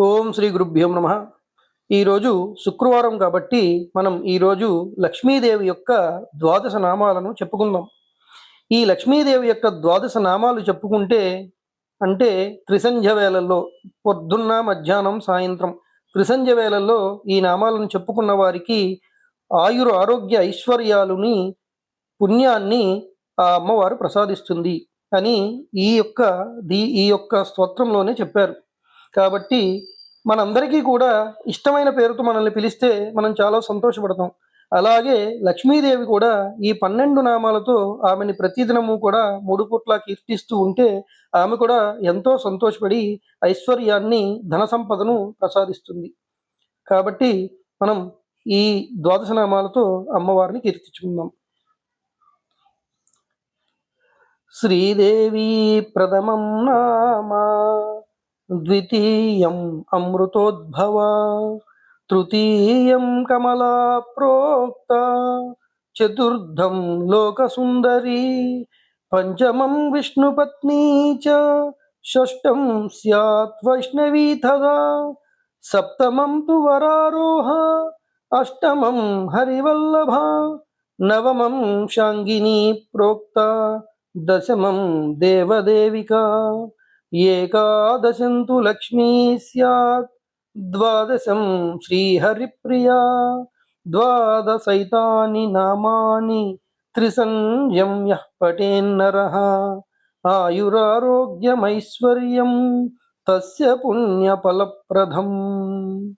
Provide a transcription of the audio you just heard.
ఓం శ్రీ గురుభ్యో నమ. ఈరోజు శుక్రవారం కాబట్టి మనం ఈరోజు లక్ష్మీదేవి యొక్క ద్వాదశ నామాలను చెప్పుకుందాం. ఈ లక్ష్మీదేవి యొక్క ద్వాదశ నామాలు చెప్పుకుంటే అంటే త్రిసంధ్య వేళల్లో పొద్దున్న మధ్యాహ్నం సాయంత్రం త్రిసంధ్య వేళల్లో ఈ నామాలను చెప్పుకున్న వారికి ఆరోగ్య ఐశ్వర్యాలుని పుణ్యాన్ని ఆ అమ్మవారు ప్రసాదిస్తుంది అని ఈ యొక్క స్తోత్రంలోనే చెప్పారు. కాబట్టి మనందరికీ కూడా ఇష్టమైన పేరుతో మనల్ని పిలిస్తే మనం చాలా సంతోషపడతాం. అలాగే లక్ష్మీదేవి కూడా ఈ 12 నామాలతో ఆమెని ప్రతిదినము కూడా 3 పూట్ల కీర్తిస్తూ ఉంటే ఆమె కూడా ఎంతో సంతోషపడి ఐశ్వర్యాన్ని ధన సంపదను ప్రసాదిస్తుంది. కాబట్టి మనం ఈ ద్వాదశ నామాలతో అమ్మవారిని కీర్తించుకుందాం. శ్రీదేవి ప్రథమం నామా, ద్వితీయం అమృతోద్భవ, తృతీయం కమలా ప్రోక్త, చతుర్థం లోకసుందరి, పంచమం విష్ణుపత్నీ చ, షష్టం స్యాత్ వైష్ణవీ తదా, సప్తమం తు వరారోహ, అష్టమం హరివల్లభ, నవమం శాంగినీ ప్రోక్త, దశమం దేవదేవికా, ఏకాదశం తు లక్ష్మీ స్యాత్, ద్వాదశం శ్రీహరిప్రియా, ద్వాదశైతాని నామాని త్రిసంధ్యం యః పఠేన్నరః, ఆయురారోగ్యమైశ్వర్యం తస్య పుణ్యఫలప్రదం.